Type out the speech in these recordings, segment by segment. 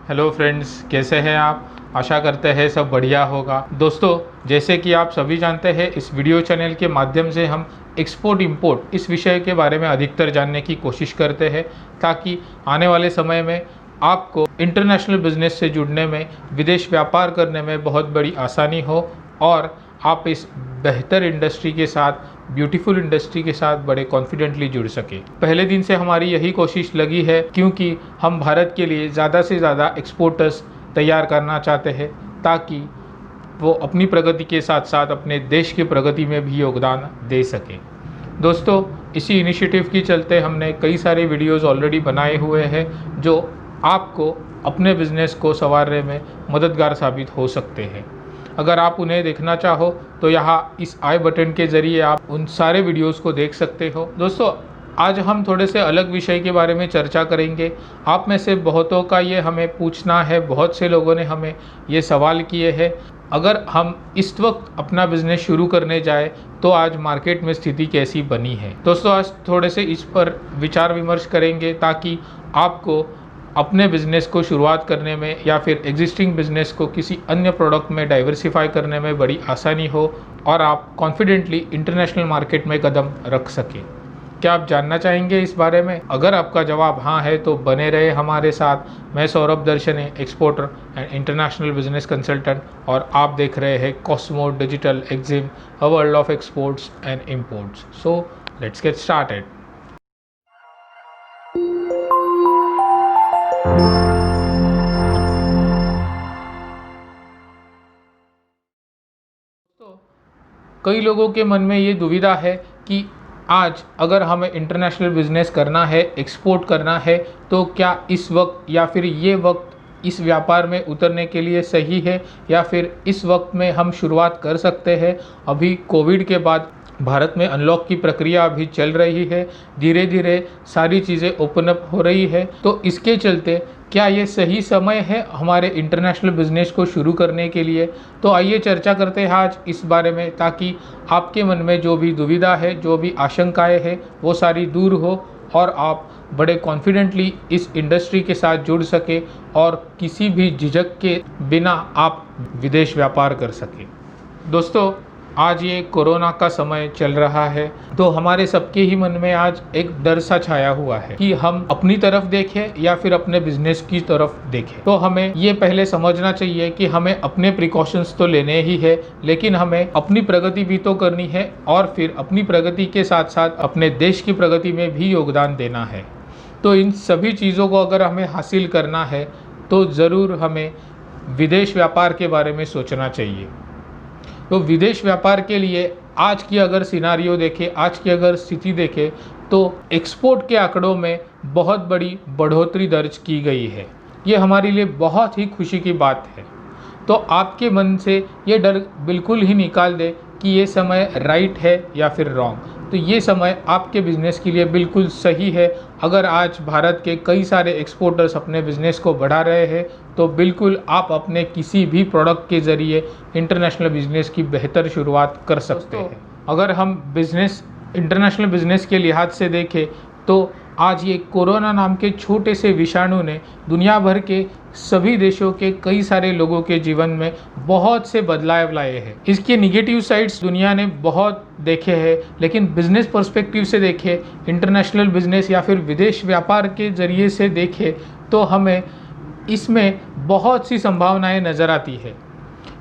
Hello friends, कैसे हैं आप। आशा करते हैं सब बढ़िया होगा। दोस्तों, जैसे कि आप सभी जानते हैं, इस वीडियो चैनल के माध्यम से हम एक्सपोर्ट इंपोर्ट इस विषय के बारे में अधिकतर जानने की कोशिश करते हैं, ताकि आने वाले समय में आपको इंटरनेशनल बिजनेस से जुड़ने में, विदेश व्यापार करने में बहुत बड़ी आसानी हो और आप इस बेहतर इंडस्ट्री के साथ, ब्यूटीफुल इंडस्ट्री के साथ बड़े कॉन्फिडेंटली जुड़ सके। पहले दिन से हमारी यही कोशिश लगी है, क्योंकि हम भारत के लिए ज़्यादा से ज़्यादा एक्सपोर्टर्स तैयार करना चाहते हैं, ताकि वो अपनी प्रगति के साथ साथ अपने देश की प्रगति में भी योगदान दे सकें। दोस्तों, इसी इनिशिएटिव की चलते हमने कई सारे वीडियोस ऑलरेडी बनाए हुए हैं, जो आपको अपने बिजनेस को संवारने में मददगार साबित हो सकते हैं। अगर आप उन्हें देखना चाहो तो यहाँ इस आई बटन के ज़रिए आप उन सारे वीडियोस को देख सकते हो। दोस्तों, आज हम थोड़े से अलग विषय के बारे में चर्चा करेंगे। आप में से बहुतों का ये हमें पूछना है, बहुत से लोगों ने हमें ये सवाल किए हैं, अगर हम इस वक्त अपना बिजनेस शुरू करने जाए तो आज मार्केट में स्थिति कैसी बनी है। दोस्तों, आज थोड़े से इस पर विचार विमर्श करेंगे, ताकि आपको अपने बिजनेस को शुरुआत करने में या फिर एग्जिस्टिंग बिजनेस को किसी अन्य प्रोडक्ट में डाइवर्सिफाई करने में बड़ी आसानी हो और आप कॉन्फिडेंटली इंटरनेशनल मार्केट में कदम रख सकें। क्या आप जानना चाहेंगे इस बारे में? अगर आपका जवाब हाँ है तो बने रहे हमारे साथ। मैं Saurabh Darshane, exporter and international business consultant, और आप देख रहे हैं Cosmo Digital Exim, a world of exports and imports. So let's get started. कई लोगों के मन में ये दुविधा है कि आज अगर हमें इंटरनेशनल बिजनेस करना है, एक्सपोर्ट करना है, तो क्या इस वक्त या फिर ये वक्त इस व्यापार में उतरने के लिए सही है, या फिर इस वक्त में हम शुरुआत कर सकते हैं। अभी कोविड के बाद भारत में अनलॉक की प्रक्रिया अभी चल रही है, धीरे धीरे सारी चीज़ें ओपन अप हो रही है, तो इसके चलते क्या ये सही समय है हमारे इंटरनेशनल बिजनेस को शुरू करने के लिए। तो आइए चर्चा करते हैं आज इस बारे में, ताकि आपके मन में जो भी दुविधा है, जो भी आशंकाएं हैं, वो सारी दूर हो और आप बड़े कॉन्फिडेंटली इस इंडस्ट्री के साथ जुड़ सके और किसी भी झिझक के बिना आप विदेश व्यापार कर सके। दोस्तों, आज ये कोरोना का समय चल रहा है, तो हमारे सबके ही मन में आज एक डर सा छाया हुआ है कि हम अपनी तरफ देखें या फिर अपने बिजनेस की तरफ देखें। तो हमें ये पहले समझना चाहिए कि हमें अपने प्रिकॉशंस तो लेने ही है, लेकिन हमें अपनी प्रगति भी तो करनी है, और फिर अपनी प्रगति के साथ साथ अपने देश की प्रगति में भी योगदान देना है। तो इन सभी चीज़ों को अगर हमें हासिल करना है तो ज़रूर हमें विदेश व्यापार के बारे में सोचना चाहिए। तो विदेश व्यापार के लिए आज की अगर सिनारियो देखें, आज की अगर स्थिति देखें, तो एक्सपोर्ट के आंकड़ों में बहुत बड़ी बढ़ोतरी दर्ज की गई है। ये हमारे लिए बहुत ही खुशी की बात है। तो आपके मन से ये डर बिल्कुल ही निकाल दे कि ये समय राइट है या फिर रॉन्ग। तो ये समय आपके बिज़नेस के लिए बिल्कुल सही है। अगर आज भारत के कई सारे एक्सपोर्टर्स अपने बिज़नेस को बढ़ा रहे हैं, तो बिल्कुल आप अपने किसी भी प्रोडक्ट के ज़रिए इंटरनेशनल बिज़नेस की बेहतर शुरुआत कर सकते हैं। अगर हम बिज़नेस, इंटरनेशनल बिज़नेस के लिहाज से देखें, तो आज ये कोरोना नाम के छोटे से विषाणु ने दुनिया भर के सभी देशों के कई सारे लोगों के जीवन में बहुत से बदलाव लाए हैं। इसके निगेटिव साइड्स दुनिया ने बहुत देखे हैं, लेकिन बिजनेस पर्सपेक्टिव से देखें, इंटरनेशनल बिजनेस या फिर विदेश व्यापार के ज़रिए से देखें, तो हमें इसमें बहुत सी संभावनाएं नज़र आती है।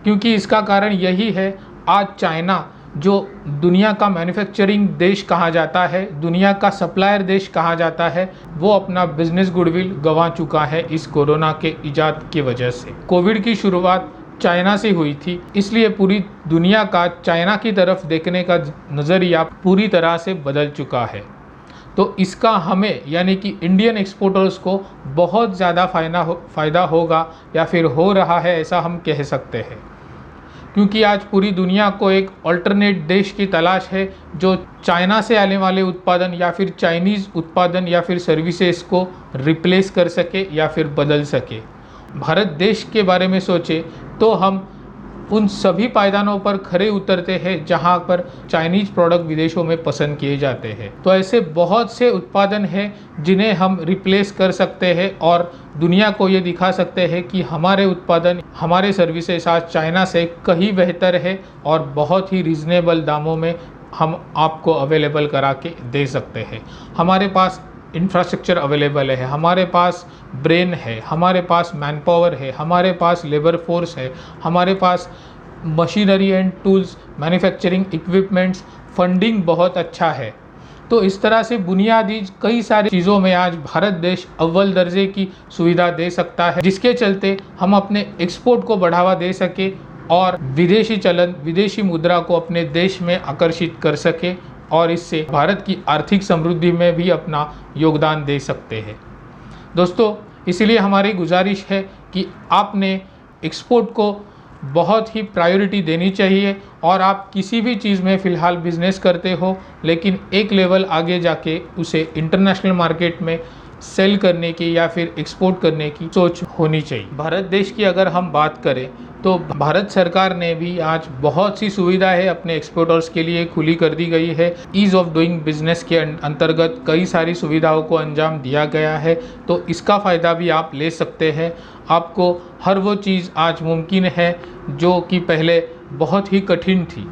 क्योंकि इसका कारण यही है, आज चाइना, जो दुनिया का मैन्युफैक्चरिंग देश कहा जाता है, दुनिया का सप्लायर देश कहा जाता है, वो अपना बिजनेस गुडविल गंवा चुका है इस कोरोना के इजाद की वजह से। कोविड की शुरुआत चाइना से हुई थी, इसलिए पूरी दुनिया का चाइना की तरफ देखने का नज़रिया पूरी तरह से बदल चुका है। तो इसका हमें, यानी कि इंडियन एक्सपोर्टर्स को बहुत ज़्यादा फ़ायदा होगा या फिर हो रहा है, ऐसा हम कह सकते हैं। क्योंकि आज पूरी दुनिया को एक अल्टरनेट देश की तलाश है, जो चाइना से आने वाले उत्पादन या फिर चाइनीज़ उत्पादन या फिर सर्विसेज को रिप्लेस कर सके या फिर बदल सके। भारत देश के बारे में सोचे तो हम उन सभी पायदानों पर खरे उतरते हैं जहां पर चाइनीज प्रोडक्ट विदेशों में पसंद किए जाते हैं। तो ऐसे बहुत से उत्पादन हैं जिन्हें हम रिप्लेस कर सकते हैं और दुनिया को ये दिखा सकते हैं कि हमारे उत्पादन, हमारे सर्विसेज आज चाइना से कहीं बेहतर है और बहुत ही रीज़नेबल दामों में हम आपको अवेलेबल करा के दे सकते हैं। हमारे पास इंफ्रास्ट्रक्चर अवेलेबल है, हमारे पास ब्रेन है, हमारे पास मैन पावर है, हमारे पास लेबर फोर्स है, हमारे पास machinery and tools, manufacturing equipments, funding बहुत अच्छा है। तो इस तरह से बुनियादी कई सारी चीज़ों में आज भारत देश अव्वल दर्जे की सुविधा दे सकता है, जिसके चलते हम अपने एक्सपोर्ट को बढ़ावा दे सके और विदेशी चलन, विदेशी मुद्रा को अपने देश में आकर्षित कर सके और इससे भारत की आर्थिक समृद्धि में भी अपना योगदान दे सकते हैं। दोस्तों, इसलिए हमारी गुजारिश है कि आपने एक्सपोर्ट को बहुत ही प्रायोरिटी देनी चाहिए और आप किसी भी चीज़ में फ़िलहाल बिजनेस करते हो, लेकिन एक लेवल आगे जाके उसे इंटरनेशनल मार्केट में सेल करने की या फिर एक्सपोर्ट करने की सोच होनी चाहिए। भारत देश की अगर हम बात करें तो भारत सरकार ने भी आज बहुत सी सुविधाएं अपने एक्सपोर्टर्स के लिए खुली कर दी गई है। ईज़ ऑफ डूइंग बिजनेस के अंतर्गत कई सारी सुविधाओं को अंजाम दिया गया है, तो इसका फ़ायदा भी आप ले सकते हैं। आपको हर वो चीज़ आज मुमकिन है जो कि पहले बहुत ही कठिन थी,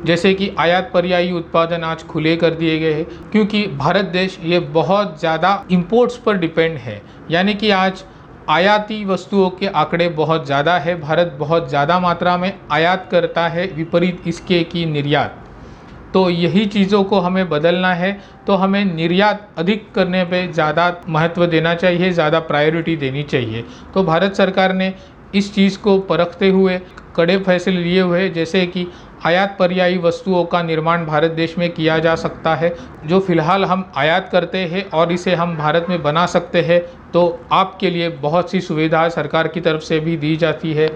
जैसे कि आयात पर्यायी उत्पादन आज खुले कर दिए गए हैं, क्योंकि भारत देश ये बहुत ज़्यादा इंपोर्ट्स पर डिपेंड है। यानी कि आज आयाती वस्तुओं के आंकड़े बहुत ज़्यादा है, भारत बहुत ज़्यादा मात्रा में आयात करता है, विपरीत इसके की निर्यात। तो यही चीज़ों को हमें बदलना है, तो हमें निर्यात अधिक करने पे ज़्यादा महत्व देना चाहिए, ज़्यादा प्रायोरिटी देनी चाहिए। तो भारत सरकार ने इस चीज़ को परखते हुए कड़े फैसले लिए हुए, जैसे कि आयात पर्यायी वस्तुओं का निर्माण भारत देश में किया जा सकता है। जो फ़िलहाल हम आयात करते हैं और इसे हम भारत में बना सकते हैं, तो आपके लिए बहुत सी सुविधा सरकार की तरफ से भी दी जाती है।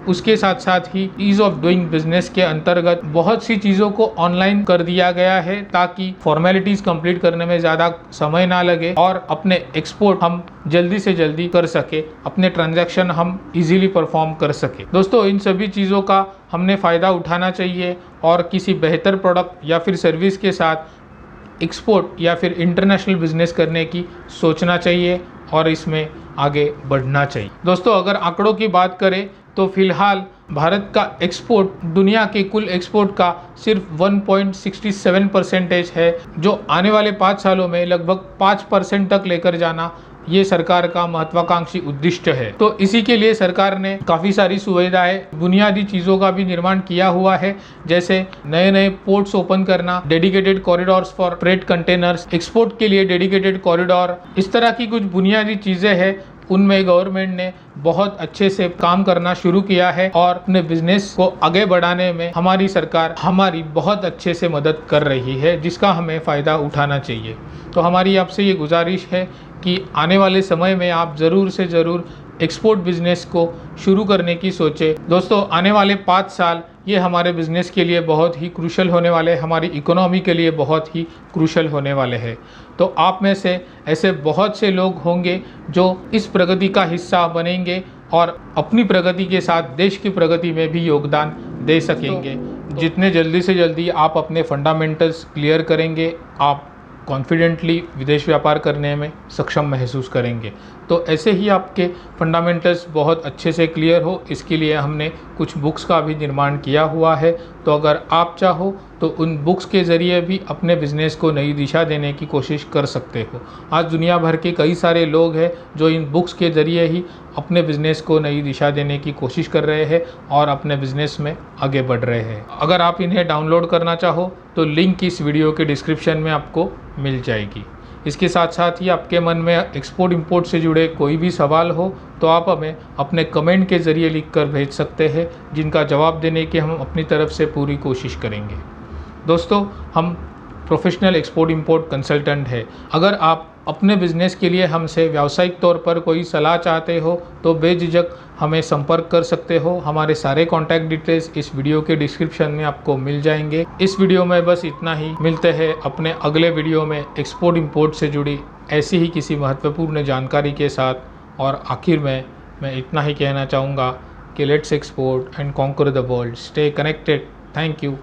उसके साथ साथ ही ईज़ ऑफ डूइंग बिजनेस के अंतर्गत बहुत सी चीज़ों को ऑनलाइन कर दिया गया है, ताकि फॉर्मेलिटीज़ कंप्लीट करने में ज़्यादा समय ना लगे और अपने एक्सपोर्ट हम जल्दी से जल्दी कर सके, अपने ट्रांजैक्शन हम इजीली परफॉर्म कर सके। दोस्तों, इन सभी चीज़ों का हमने फ़ायदा उठाना चाहिए और किसी बेहतर प्रोडक्ट या फिर सर्विस के साथ एक्सपोर्ट या फिर इंटरनेशनल बिजनेस करने की सोचना चाहिए और इसमें आगे बढ़ना चाहिए। दोस्तों, अगर आंकड़ों की बात करें तो फिलहाल भारत का एक्सपोर्ट दुनिया के कुल एक्सपोर्ट का सिर्फ 1.67% है, जो आने वाले 5 सालों में लगभग 5% तक लेकर जाना ये सरकार का महत्वाकांक्षी उद्देश्य है। तो इसी के लिए सरकार ने काफ़ी सारी सुविधाएं, बुनियादी चीज़ों का भी निर्माण किया हुआ है, जैसे नए नए पोर्ट्स ओपन करना, dedicated corridors for freight containers, export के लिए डेडिकेटेड कॉरिडोर, इस तरह की कुछ बुनियादी चीज़ें हैं। उनमें गवर्नमेंट ने बहुत अच्छे से काम करना शुरू किया है और अपने बिजनेस को आगे बढ़ाने में हमारी सरकार हमारी बहुत अच्छे से मदद कर रही है, जिसका हमें फ़ायदा उठाना चाहिए। तो हमारी आपसे ये गुजारिश है कि आने वाले समय में आप ज़रूर से ज़रूर एक्सपोर्ट बिजनेस को शुरू करने की सोचें। दोस्तों, आने वाले 5 साल ये हमारे बिज़नेस के लिए बहुत ही क्रूशल होने वाले, हमारी इकोनॉमी के लिए बहुत ही क्रूशल होने वाले हैं। तो आप में से ऐसे बहुत से लोग होंगे जो इस प्रगति का हिस्सा बनेंगे और अपनी प्रगति के साथ देश की प्रगति में भी योगदान दे सकेंगे। जितने जल्दी से जल्दी आप अपने फंडामेंटल्स क्लियर करेंगे, आप कॉन्फिडेंटली विदेश व्यापार करने में सक्षम महसूस करेंगे। तो ऐसे ही आपके फंडामेंटल्स बहुत अच्छे से क्लियर हो, इसके लिए हमने कुछ बुक्स का भी निर्माण किया हुआ है। तो अगर आप चाहो तो उन बुक्स के ज़रिए भी अपने बिज़नेस को नई दिशा देने की कोशिश कर सकते हो। आज दुनिया भर के कई सारे लोग हैं जो इन बुक्स के ज़रिए ही अपने बिज़नेस को नई दिशा देने की कोशिश कर रहे हैं और अपने बिज़नेस में आगे बढ़ रहे हैं। अगर आप इन्हें डाउनलोड करना चाहो तो लिंक इस वीडियो के डिस्क्रिप्शन में आपको मिल जाएगी। इसके साथ साथ ही आपके मन में एक्सपोर्ट इंपोर्ट से जुड़े कोई भी सवाल हो तो आप हमें अपने कमेंट के ज़रिए लिखकर भेज सकते हैं, जिनका जवाब देने की हम अपनी तरफ से पूरी कोशिश करेंगे। दोस्तों, हम प्रोफेशनल एक्सपोर्ट इंपोर्ट कंसल्टेंट है। अगर आप अपने बिजनेस के लिए हमसे व्यावसायिक तौर पर कोई सलाह चाहते हो तो बेझिझक हमें संपर्क कर सकते हो। हमारे सारे कॉन्टैक्ट डिटेल्स इस वीडियो के डिस्क्रिप्शन में आपको मिल जाएंगे। इस वीडियो में बस इतना ही। मिलते हैं अपने अगले वीडियो में एक्सपोर्ट इंपोर्ट से जुड़ी ऐसी ही किसी महत्वपूर्ण जानकारी के साथ। और आखिर में मैं इतना ही कहना चाहूँगा, कि let's export and conquer the world. Stay connected. Thank you.